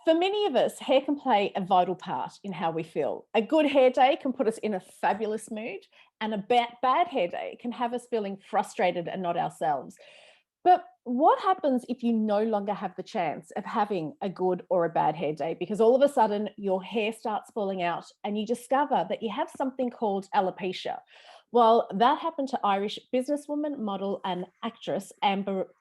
For many of us, hair can play a vital part in how we feel. A good hair day can put us in a fabulous mood, and a bad hair day can have us feeling frustrated and not ourselves. But what happens if you no longer have the chance of having a good or a bad hair day? Because all of a sudden your hair starts falling out and you discover that you have something called alopecia. Well, that happened to Irish businesswoman, model, and actress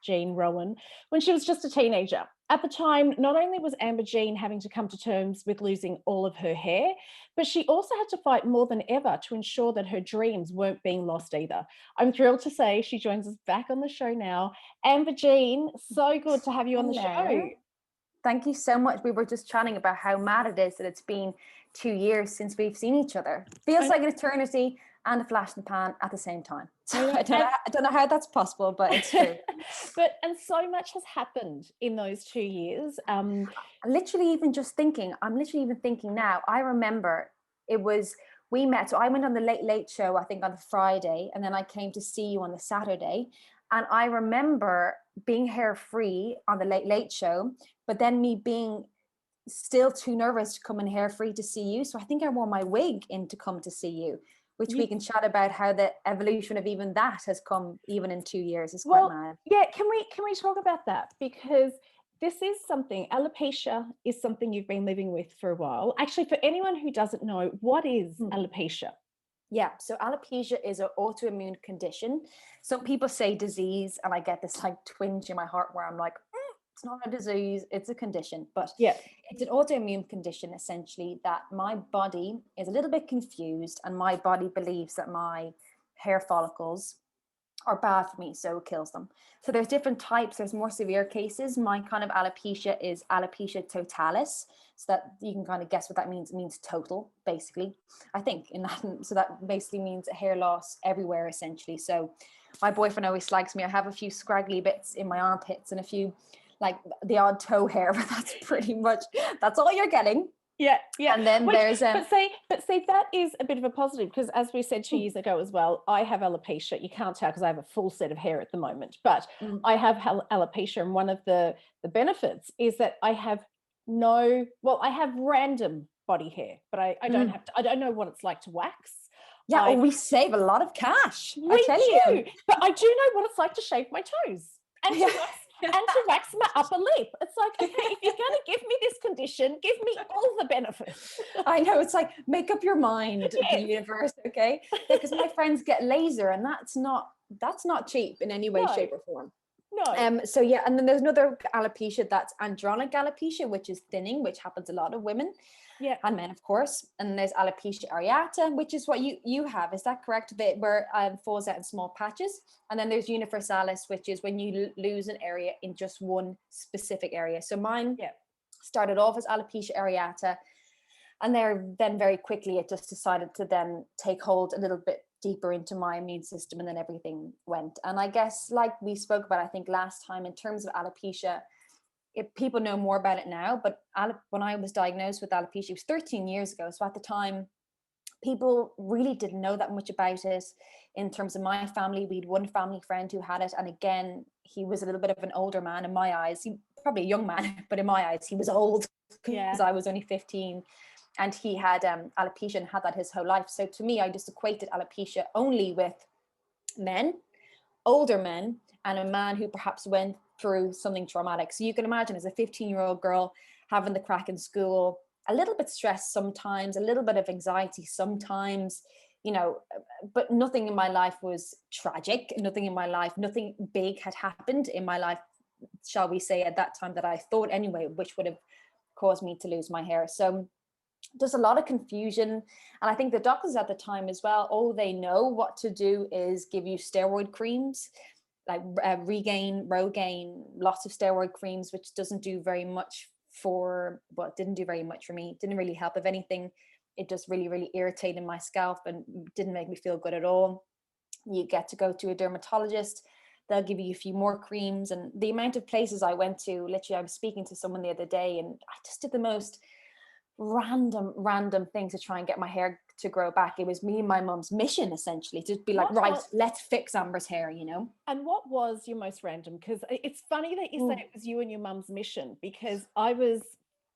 Jean Rowan when she was just a teenager. At the time, not only was Jean having to come to terms with losing all of her hair, but she also had to fight more than ever to ensure that her dreams weren't being lost either. I'm thrilled to say she joins us back on the show now. Jean, so good to have you on the show. Thank you so much. We were just chatting about how mad it is that it's been 2 years since we've seen each other. Feels like an eternity and a flash in the pan at the same time. So I don't know how that's possible, but it's true. And so much has happened in those 2 years. Literally even just thinking, I'm literally even thinking now, I remember we met, so I went on the Late Show, I think on the Friday, and then I came to see you on the Saturday. And I remember being hair free on the Late Show, but then me being still too nervous to come in hair free to see you. So I think I wore my wig in to come to see you, which we can chat about how the evolution of even that has come even in 2 years. It's quite mad. Yeah, can we talk about that? Because this is something, alopecia is something you've been living with for a while. Actually, for anyone who doesn't know, what is alopecia? Yeah, so alopecia is an autoimmune condition. Some people say disease, and I get this like twinge in my heart where I'm like, it's not a disease, it's a condition. But it's an autoimmune condition, essentially, that my body is a little bit confused, and my body believes that my hair follicles are bad for me, so it kills them. So there's different types. There's more severe cases. My kind of alopecia is alopecia totalis. So that you can kind of guess what that means. It means total, basically, I think, in Latin. So that basically means hair loss everywhere, essentially. So my boyfriend always slags me. I have a few scraggly bits in my armpits and a few, like the odd toe hair, but that's pretty much, that's all you're getting. Yeah. And then there's but see, that is a bit of a positive, because as we said 2 years ago as well, I have alopecia. You can't tell because I have a full set of hair at the moment, but I have alopecia, and one of the benefits is that I have I have random body hair, but I don't have to. I don't know what it's like to wax. Yeah, we save a lot of cash. We do, but I do know what it's like to shave my toes and to wax my upper lip. It's like, okay, if you're going to give me this condition, give me all the benefits. I know, it's like, make up your mind, the universe, okay? Because my friends get laser, and that's not cheap in any way, shape, or form. No. So yeah, and then there's another alopecia, that's andronic alopecia, which is thinning, which happens a lot of women. Yeah. And men, of course. And there's alopecia areata, which is what you have. Is that correct? Where it falls out in small patches. And then there's universalis, which is when you lose an area in just one specific area. So mine started off as alopecia areata, and then very quickly it just decided to then take hold a little bit deeper into my immune system, and then everything went. And I guess, like we spoke about, I think last time, in terms of alopecia, people know more about it now, but when I was diagnosed with alopecia, it was 13 years ago. So at the time, people really didn't know that much about it. In terms of my family, we had one family friend who had it. And again, he was a little bit of an older man in my eyes. He probably a young man, but in my eyes, he was old, because I was only 15. And he had alopecia and had that his whole life. So to me, I just equated alopecia only with men, older men, and a man who perhaps went through something traumatic. So you can imagine, as a 15-year-old girl having the crack in school, a little bit stressed sometimes, a little bit of anxiety sometimes, but nothing in my life was tragic. Nothing big had happened in my life, shall we say, at that time, that I thought anyway, which would have caused me to lose my hair. So there's a lot of confusion. And I think the doctors at the time as well, all they know what to do is give you steroid creams, like Regain, Rogaine, lots of steroid creams, which didn't do very much for me. It didn't really help. If anything, it just really, really irritated my scalp and didn't make me feel good at all. You get to go to a dermatologist. They'll give you a few more creams. And the amount of places I went to, literally, I was speaking to someone the other day, and I just did the most random things to try and get my hair to grow back. It was me and my mum's mission, essentially, to be like, let's fix Amber's hair, And what was your most random? Because it's funny that you say it was you and your mum's mission, because I was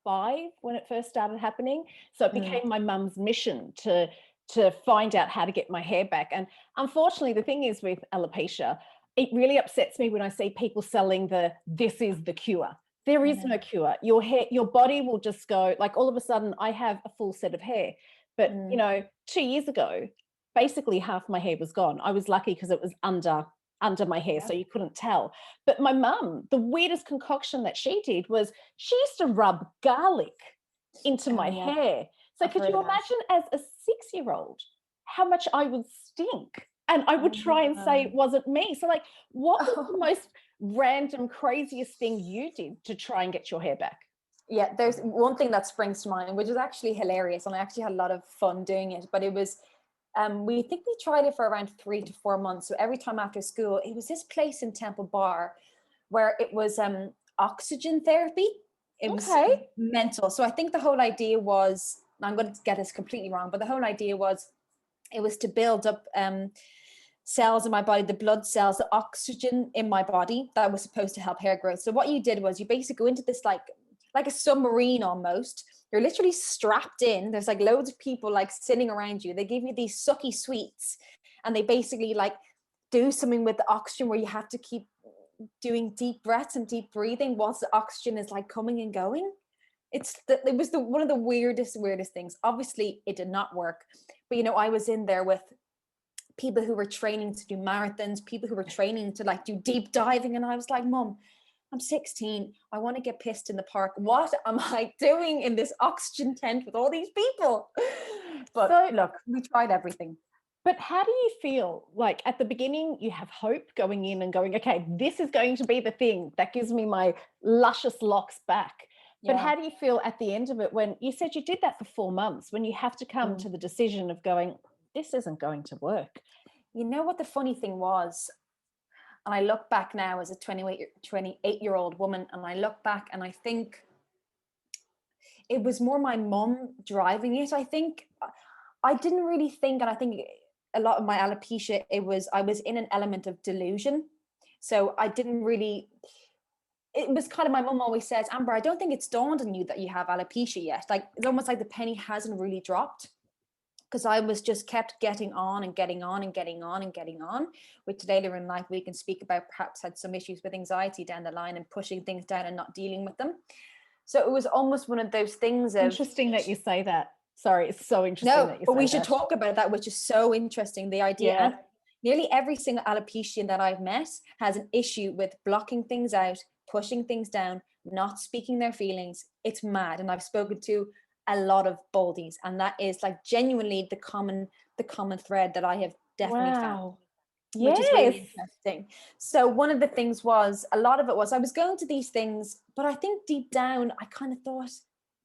5 when it first started happening. So it Mm. became my mum's mission to find out how to get my hair back. And unfortunately, the thing is with alopecia, it really upsets me when I see people selling this is the cure. There I is know. no cure. Your hair, your body will just go like all of a sudden I have a full set of hair. But Mm. 2 years ago, basically half my hair was gone. I was lucky because it was under my hair, Yeah. so you couldn't tell. But my mum, the weirdest concoction that she did was she used to rub garlic into my Yeah, hair. So I've could heard you of that. imagine as a 6-year-old how much I would stink? And I would I try and say know. it wasn't me. So like, what was the Oh. most random, craziest thing you did to try and get your hair back? Yeah, there's one thing that springs to mind, which is actually hilarious, and I actually had a lot of fun doing it. But it was, we think we tried it for around 3 to 4 months. So every time after school, it was this place in Temple Bar where it was oxygen therapy. It was Okay. mental. So I think the whole idea was, I'm going to get this completely wrong, but the whole idea was it was to build up cells in my body, the blood cells, the oxygen in my body that was supposed to help hair growth. So what you did was you basically go into this like a submarine almost. You're literally strapped in. There's like loads of people like sitting around you. They give you these sucky sweets, and they basically like do something with the oxygen where you have to keep doing deep breaths and deep breathing whilst the oxygen is like coming and going. It was the one of the weirdest things. Obviously, it did not work, but I was in there with people who were training to do marathons, people who were training to like do deep diving, and I was like, Mom, I'm 16. I want to get pissed in the park. What am I doing in this oxygen tent with all these people? But So, look, we tried everything. but how do you feel? Like at the beginning, you have hope going in and going, okay, this is going to be the thing that gives me my luscious locks back. But Yeah. how do you feel at the end of it when you said you did that for 4 months, when you have to come Mm. to the decision of going, this isn't going to work? You know what the funny thing was? And I look back now as a 28-year-old woman, and I look back and I think it was more my mom driving it. I think I didn't really think, and I think a lot of my alopecia, I was in an element of delusion. So I didn't really, it was kind of, my mom always says, Amber, I don't think it's dawned on you that you have alopecia yet. Like it's almost like the penny hasn't really dropped, because I was just kept getting on and getting on and getting on and getting on, which later in life we can speak about, perhaps had some issues with anxiety down the line and pushing things down and not dealing with them. So it was almost one of those things of, Interesting that you say that. Sorry, it's so interesting no, that you but say we should that. talk about that, which is so interesting. The idea, Yeah. and nearly every single alopecian that I've met has an issue with blocking things out, pushing things down, not speaking their feelings. It's mad. And I've spoken to a lot of baldies, and that is like genuinely the common thread that I have definitely found, Wow. which is Yes. really interesting. So one of the things was, a lot of it was I was going to these things, but I think deep down I kind of thought,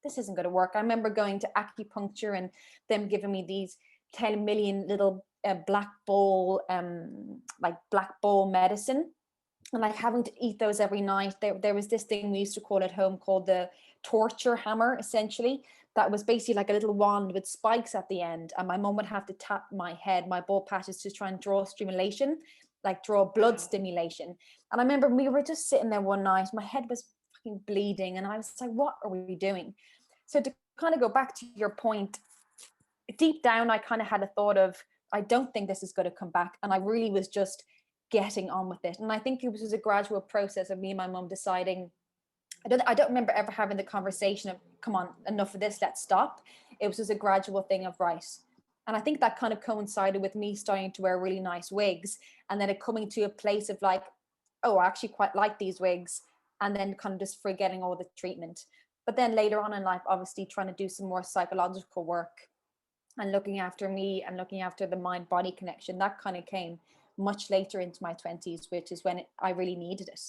this isn't going to work. I remember going to acupuncture and them giving me these 10 million little black ball medicine, and like having to eat those every night. There was this thing we used to call at home called the torture hammer, essentially. That was basically like a little wand with spikes at the end, and my mom would have to tap my head, my bald patches, to try and draw stimulation, like draw blood stimulation. And I remember we were just sitting there one night, my head was fucking bleeding, and I was like, what are we doing? So to kind of go back to your point, deep down I kind of had a thought of, I don't think this is going to come back, and I really was just getting on with it. And I think it was a gradual process of me and my mum deciding, I don't remember ever having the conversation of, come on, enough of this, let's stop. It was just a gradual thing of, right. And I think that kind of coincided with me starting to wear really nice wigs, and then it coming to a place of like, oh, I actually quite like these wigs, and then kind of just forgetting all the treatment. But then later on in life, obviously trying to do some more psychological work and looking after me and looking after the mind body connection, that kind of came much later into my 20s, which is when I really needed it.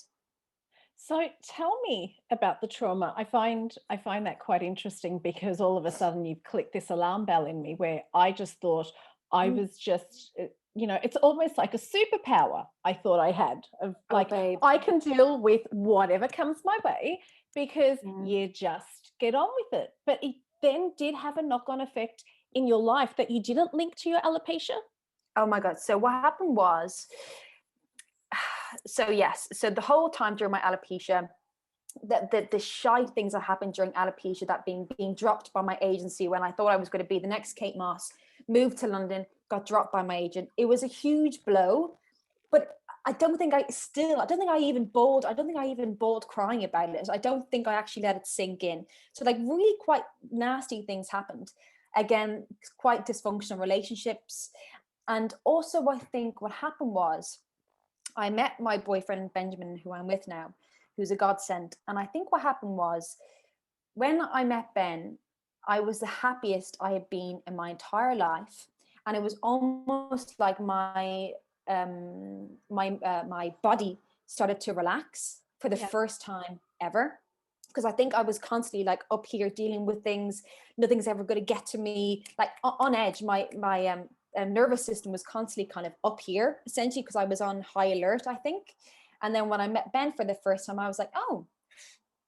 So tell me about the trauma. I find that quite interesting because all of a sudden you've clicked this alarm bell in me where I just thought I Mm. was just, it's almost like a superpower I thought I had of Oh, like, babe. I can deal with whatever comes my way because Mm. you just get on with it. But it then did have a knock-on effect in your life that you didn't link to your alopecia. Oh my God. So what happened was, so yes, so the whole time during my alopecia, the shy things that happened during alopecia, that being dropped by my agency when I thought I was going to be the next Kate Moss, moved to London, got dropped by my agent. It was a huge blow, but I don't think I even bawled crying about it. I don't think I actually let it sink in. So like really quite nasty things happened. Again, quite dysfunctional relationships. And also I think what happened was I met my boyfriend, Benjamin, who I'm with now, who's a godsend. And I think what happened was when I met Ben, I was the happiest I had been in my entire life. And it was almost like my body started to relax for the first time ever. Because I think I was constantly like up here dealing with things. Nothing's ever going to get to me. Like on edge. My nervous system was constantly kind of up here, essentially, because I was on high alert, I think. And then when I met Ben for the first time, I was like, oh,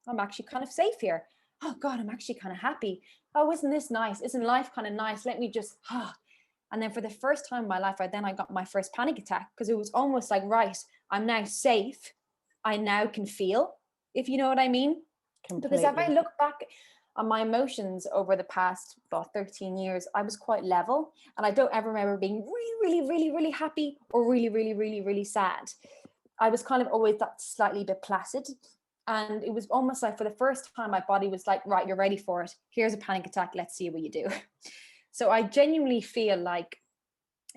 I'm actually kind of safe here. Oh God, I'm actually kind of happy. Oh, isn't this nice? Isn't life kind of nice? Let me just, And then for the first time in my life, I got my first panic attack, because it was almost like, right, I'm now safe. I now can feel, if you know what I mean. Completely. Because if I look back on my emotions over the past 13 years, I was quite level. And I don't ever remember being really, really, really, really happy or really, really, really, really sad. I was kind of always that slightly bit placid. And it was almost like for the first time, my body was like, right, you're ready for it. Here's a panic attack. Let's see what you do. So I genuinely feel like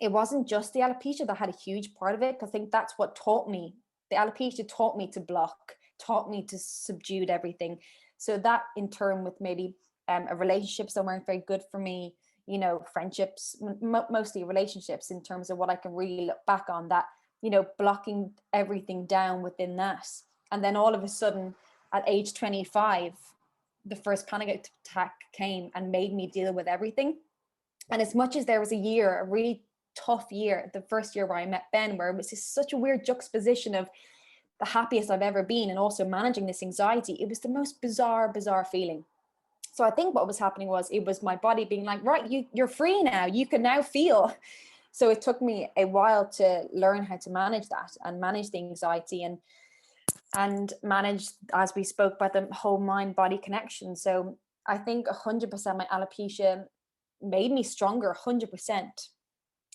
it wasn't just the alopecia that had a huge part of it. I think that's what taught me. The alopecia taught me to block, taught me to subdue everything. So that in turn with maybe relationships that weren't very good for me, you know, friendships, mostly relationships, in terms of what I can really look back on, that, you know, blocking everything down within that. And then all of a sudden at age 25, the first panic attack came and made me deal with everything. And as much as there was a really tough year, the first year where I met Ben, where it was just such a weird juxtaposition of the happiest I've ever been and also managing this anxiety, it was the most bizarre feeling. So I think what was happening was it was my body being like, right, you're free now, you can now feel. So it took me a while to learn how to manage that and manage the anxiety and manage, as we spoke about, the whole mind-body connection. So I think 100% my alopecia made me stronger, 100%,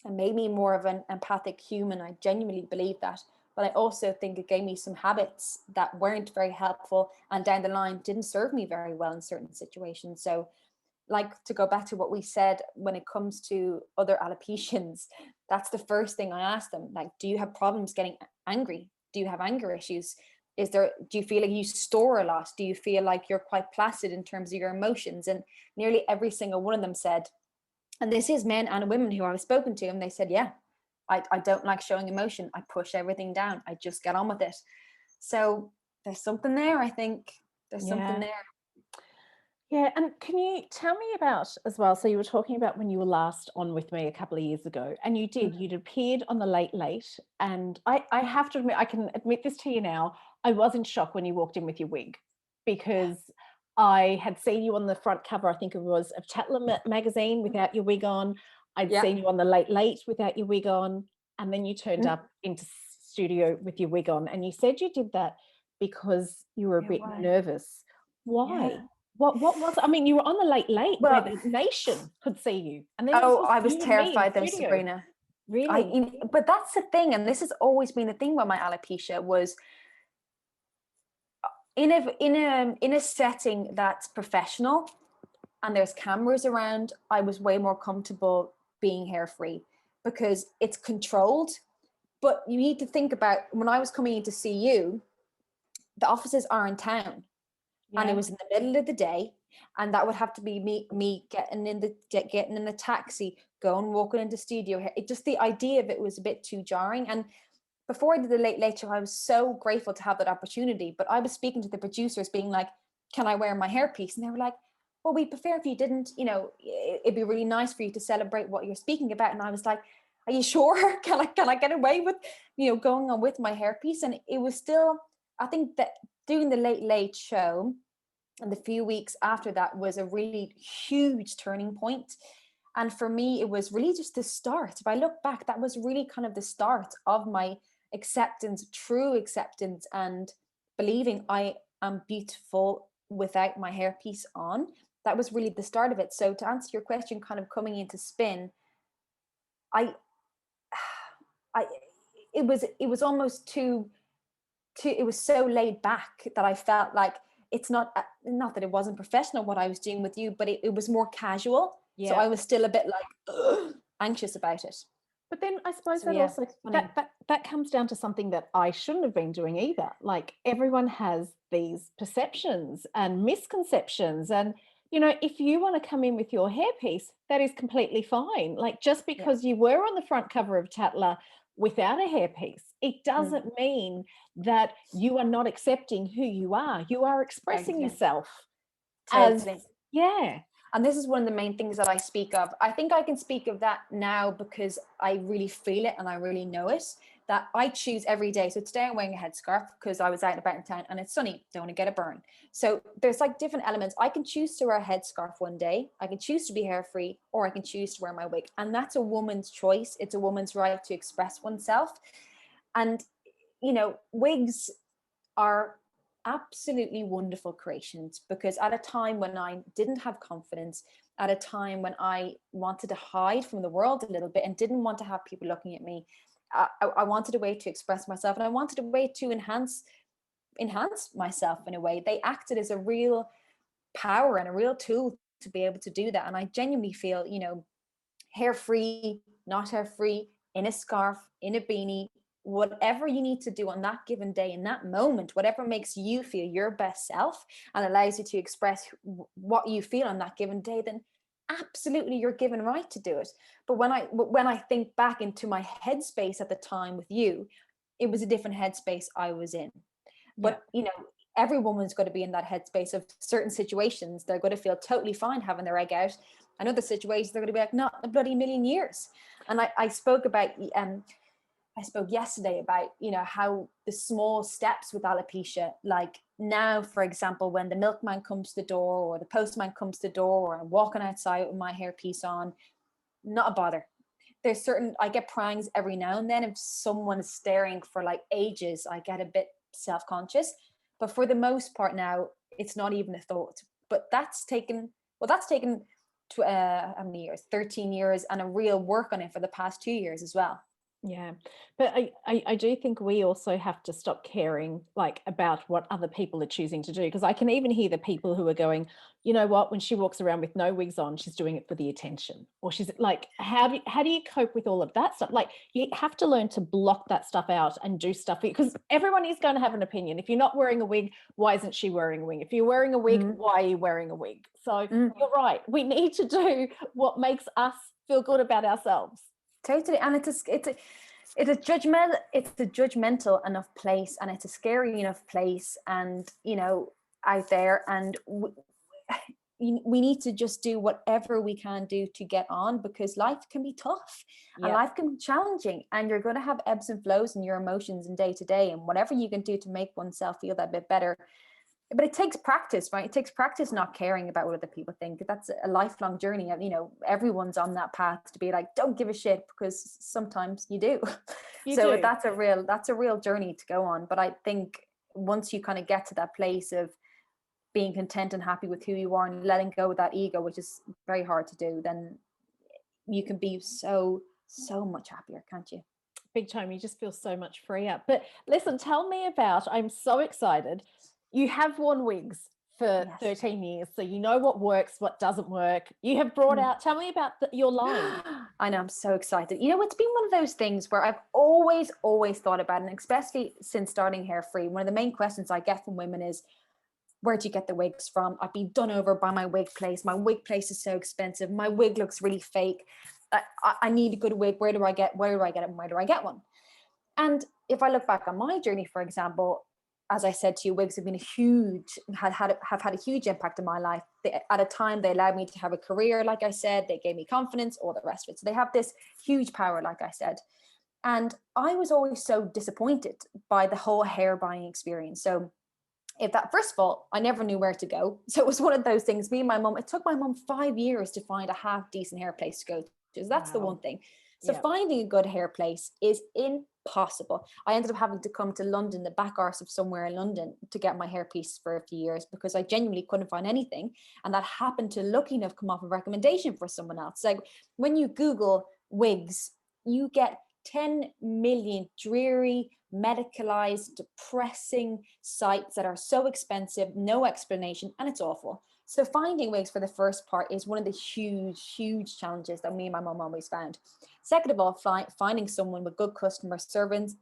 and made me more of an empathic human. I genuinely believe that. But I also think it gave me some habits that weren't very helpful and down the line didn't serve me very well in certain situations. So like, to go back to what we said, when it comes to other alopecians, that's the first thing I ask them. Like, do you have problems getting angry? Do you have anger issues? Do you feel like you store a lot? Do you feel like you're quite placid in terms of your emotions? And nearly every single one of them said, and this is men and women who I've spoken to, and they said, yeah, I don't like showing emotion. I push everything down. I just get on with it. So there's something there, I think. There's something there. Yeah, and can you tell me about as well, so you were talking about when you were last on with me a couple of years ago, and you'd appeared on the Late Late, and I have to admit, I can admit this to you now, I was in shock when you walked in with your wig, because I had seen you on the front cover, I think it was, of Tatler magazine without your wig on. I'd seen you on the Late Late without your wig on, and then you turned up into studio with your wig on, and you said you did that because you were a bit nervous. Why? Yeah. What was it? I mean, you were on the Late Late where the nation could see you. And then I was terrified though, Sabrina. Really? But that's the thing, and this has always been the thing about my alopecia, was in a setting that's professional and there's cameras around, I was way more comfortable being hair free because it's controlled. But you need to think about, when I was coming in to see you, the offices are in town. And it was in the middle of the day, and that would have to be me getting in the taxi, going walking into studio here. It just, the idea of it was a bit too jarring. And before I did the Late Late Show, I was so grateful to have that opportunity. But I was speaking to the producers, being like, "Can I wear my hairpiece?" And they were like, "Well, we'd prefer if you didn't. You know, it'd be really nice for you to celebrate what you're speaking about." And I was like, "Are you sure? Can I get away with, going on with my hairpiece?" And it was still, I think that doing the Late Late Show and the few weeks after that was a really huge turning point. And for me, it was really just the start. If I look back, that was really kind of the start of my acceptance, true acceptance, and believing I I'm beautiful without my hairpiece on. That was really the start of it. So to answer your question, kind of coming into spin, I I it was almost too it was so laid back that I felt like it's not that it wasn't professional what I was doing with you, but it was more casual. So Yeah. I was still a bit like anxious about it. But then I suppose So that yeah, also it's funny. that comes down to something that I shouldn't have been doing either. Like everyone has these perceptions and misconceptions. And, you know, if you want to come in with your hairpiece, that is completely fine. Like just Yeah. because you were on the front cover of Tatler without a hairpiece, it Mm, doesn't mean that you are not accepting who you are. You are expressing exactly. yourself as, Totally. yeah, And this is one of the main things that I speak of. I think I can speak of that now because I really feel it and I really know it, that I choose every day. So today I'm wearing a headscarf because I was out and about in town and it's sunny, don't want to get a burn. So there's like different elements. I can choose to wear a headscarf one day, I can choose to be hair free, or I can choose to wear my wig. And that's a woman's choice. It's a woman's right to express oneself. And, you know, wigs are absolutely wonderful creations, because at a time when I didn't have confidence, at a time when I wanted to hide from the world a little bit and didn't want to have people looking at me, I wanted a way to express myself, and I wanted a way to enhance myself in a way. They acted as a real power and a real tool to be able to do that. And I genuinely feel, you know, hair free, not hair free, in a scarf, in a beanie, whatever you need to do on that given day, in that moment, whatever makes you feel your best self and allows you to express what you feel on that given day, then absolutely you're given right to do it. But when I think back into my headspace at the time with you, it was a different headspace I was in. yeah. But you know, every woman's got to be in that headspace of certain situations. They're going to feel totally fine having their egg out. And other situations, they're going to be like, not a bloody million years. And I spoke about, I spoke yesterday about, you know, how the small steps with alopecia, like now, for example, when the milkman comes to the door or the postman comes to the door, or I'm walking outside with my hairpiece on, not a bother. There's certain, I get prangs every now and then. If someone is staring for like ages, I get a bit self-conscious. But for the most part now, it's not even a thought. But that's taken to how many years? 13 years, and a real work on it for the past 2 years as well. Yeah, but I do think we also have to stop caring like about what other people are choosing to do, because I can even hear the people who are going, you know what, when she walks around with no wigs on, she's doing it for the attention, or she's like, how do you cope with all of that stuff? Like you have to learn to block that stuff out and do stuff, because everyone is going to have an opinion. If you're not wearing a wig, why isn't she wearing a wig? If you're wearing a wig, Mm, why are you wearing a wig? So mm, you're right. We need to do what makes us feel good about ourselves. totally. And it's a judgmental enough place, and it's a scary enough place, and you know, out there, and we need to just do whatever we can do to get on, because life can be tough and Yeah. life can be challenging, and you're going to have ebbs and flows in your emotions in day to day, and whatever you can do to make oneself feel that bit better. But it takes practice, right? It takes practice not caring about what other people think. That's a lifelong journey. You know, everyone's on that path to be like, don't give a shit, because sometimes you do. You So do. that's a real journey to go on. But I think once you kind of get to that place of being content and happy with who you are and letting go of that ego, which is very hard to do, then you can be so much happier, can't you? Big time. You just feel so much freer. But listen, tell me about, I'm so excited. You have worn wigs for Yes. 13 years, so you know what works, what doesn't work. You have brought out, tell me about your line. I know, I'm so excited. You know, it's been one of those things where I've always thought about it, and especially since starting Hair Free, one of the main questions I get from women is, where'd you get the wigs from? I've been done over by my wig place. My wig place is so expensive. My wig looks really fake. I need a good wig. Where do I get it? And where do I get one? And if I look back on my journey, for example, as I said to you, wigs have been have had a huge impact in my life. At a time, they allowed me to have a career, like I said, they gave me confidence, all the rest of it. So they have this huge power, like I said. And I was always so disappointed by the whole hair buying experience. So if that, first of all, I never knew where to go. So it was one of those things. Me and my mum, it took my mum 5 years to find a half decent hair place to go to. So that's the one Wow. thing. So Yeah. finding a good hair place is possible. I ended up having to come to London, the back arse of somewhere in London, to get my hairpiece for a few years because I genuinely couldn't find anything. And that happened to, lucky enough, come off a recommendation for someone else. Like when you Google wigs, you get 10 million dreary, medicalized, depressing sites that are so expensive, no explanation, and it's awful. So finding wigs for the first part is one of the huge challenges that me and my mom always found. Second of all, finding someone with good customer service,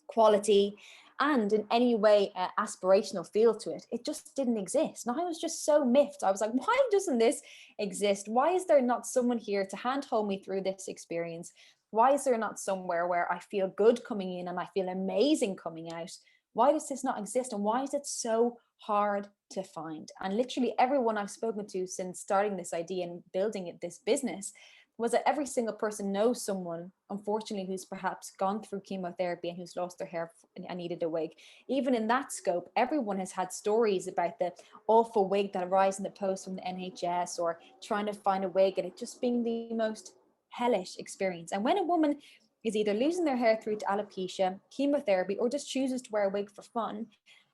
quality, and in any way aspirational feel to it. It just didn't exist. And I was just so miffed. I was like, why doesn't this exist? Why is there not someone here to handhold me through this experience? Why is there not somewhere where I feel good coming in and I feel amazing coming out? Why does this not exist? And why is it so hard to find? And literally everyone I've spoken to since starting this idea and building this business was that every single person knows someone, unfortunately, who's perhaps gone through chemotherapy and who's lost their hair and needed a wig. Even in that scope, everyone has had stories about the awful wig that arrives in the post from the NHS, or trying to find a wig and it just being the most hellish experience. And when a woman is either losing their hair through to alopecia, chemotherapy, or just chooses to wear a wig for fun,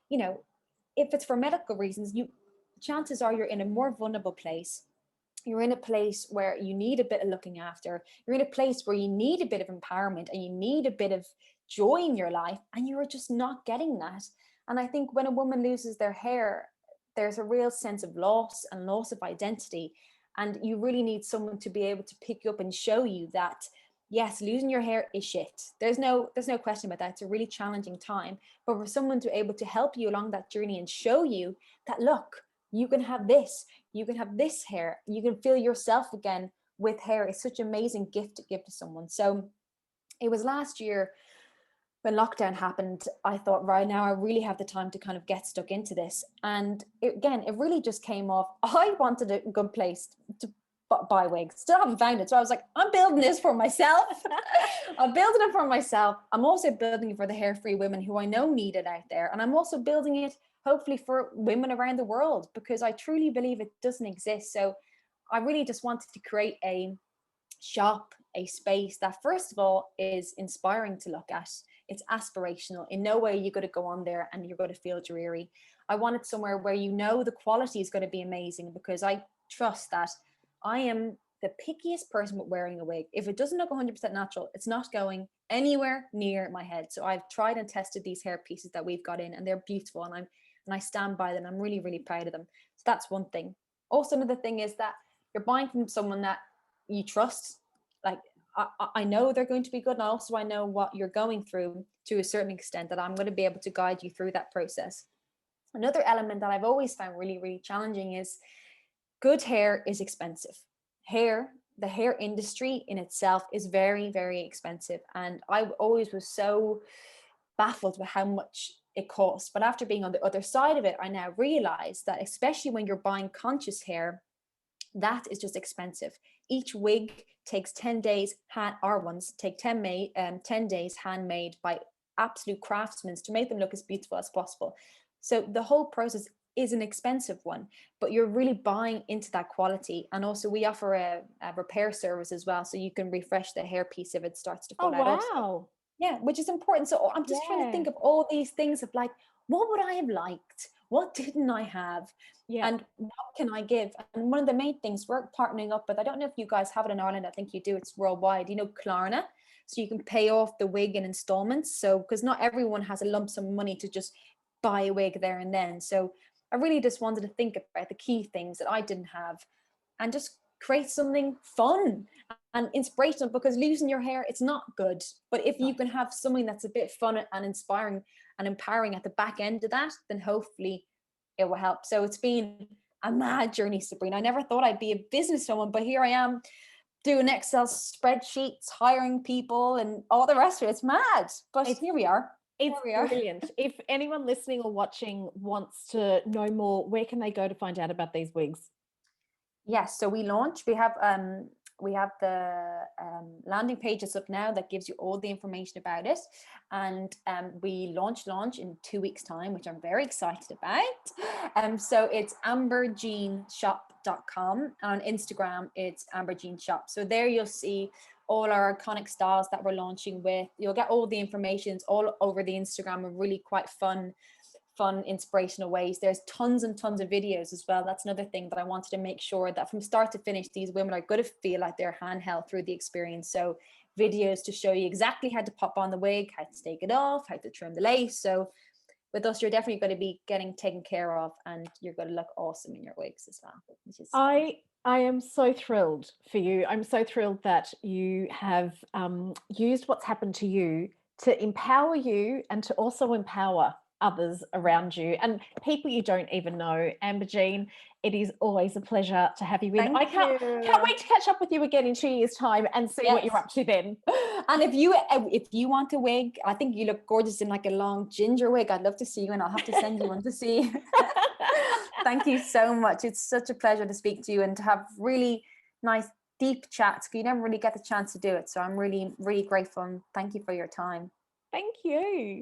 you know, if it's for medical reasons, chances are you're in a more vulnerable place. You're in a place where you need a bit of looking after. You're in a place where you need a bit of empowerment and you need a bit of joy in your life, and you're just not getting that. And I think when a woman loses their hair, there's a real sense of loss and loss of identity. And you really need someone to be able to pick you up and show you that, yes, losing your hair is shit. There's no question about that. It's a really challenging time. But for someone to be able to help you along that journey and show you that, look, you can have this, you can have this hair, you can feel yourself again with hair, is such an amazing gift to give to someone. So it was last year when lockdown happened, I thought, right now I really have the time to kind of get stuck into this. And it really just came off. I wanted a good place to buy wigs. Still haven't found it. So I was like, I'm building this for myself. I'm building it for myself. I'm also building it for the hair-free women who I know need it out there. And I'm also building it hopefully for women around the world, because I truly believe it doesn't exist. So I really just wanted to create a shop, a space that first of all is inspiring to look at. It's aspirational. In no way you're going to go on there and you're going to feel dreary. I wanted somewhere where you know the quality is going to be amazing, because I trust that I am the pickiest person with wearing a wig. If it doesn't look 100% natural, it's not going anywhere near my head. So I've tried and tested these hair pieces that we've got in, and they're beautiful, and I stand by them. I'm really proud of them. So that's one thing. Also, another thing is that you're buying from someone that you trust. Like I know they're going to be good, and also I know what you're going through to a certain extent, that I'm going to be able to guide you through that process. Another element that I've always found really challenging is good hair is expensive. The hair industry in itself is very expensive. And I always was so baffled with how much it costs. But after being on the other side of it, I now realize that especially when you're buying conscious hair, that is just expensive. Each wig takes 10 days, our ones take 10 days handmade by absolute craftsmen to make them look as beautiful as possible. So the whole process is an expensive one, but you're really buying into that quality. And also we offer a repair service as well, so you can refresh the hair piece if it starts to fall out. Wow. Also. Yeah, which is important. So I'm just trying to think of all these things of like, what would I have liked? What didn't I have? Yeah. And what can I give? And one of the main things we're partnering up with, I don't know if you guys have it in Ireland, I think you do, it's worldwide, Klarna. So you can pay off the wig in installments. So, because not everyone has a lump sum of money to just buy a wig there and then. So I really just wanted to think about the key things that I didn't have and just create something fun and inspirational, because losing your hair, it's not good. But if you can have something that's a bit fun and inspiring and empowering at the back end of that, then hopefully it will help. So it's been a mad journey, Sabrina. I never thought I'd be a businesswoman, but here I am doing Excel spreadsheets, hiring people and all the rest of it. It's mad, but here we are. It's brilliant. If anyone listening or watching wants to know more, where can they go to find out about these wigs? Yes, so we have the landing page is up now that gives you all the information about it, and we launch in 2 weeks time, which I'm very excited about. So it's amberjeanshop.com, and on Instagram it's amberjeanshop. So there you'll see all our iconic styles that we're launching with. You'll get all the information all over the Instagram in really quite fun, inspirational ways. There's tons and tons of videos as well. That's another thing that I wanted to make sure that from start to finish, these women are going to feel like they're handheld through the experience. So videos to show you exactly how to pop on the wig, how to take it off, how to trim the lace. So with us, you're definitely going to be getting taken care of, and you're going to look awesome in your wigs as well. Which is I am so thrilled for you. I'm so thrilled that you have used what's happened to you to empower you and to also empower others around you and people you don't even know. Amber Jean, it is always a pleasure to have you in. I can't wait to catch up with you again in 2 years' time and see what you're up to then. And if you want a wig, I think you look gorgeous in like a long ginger wig. I'd love to see you, and I'll have to send you one to see. Thank you so much. It's such a pleasure to speak to you and to have really nice, deep chats. You never really get the chance to do it. So I'm really, really grateful, and thank you for your time. Thank you.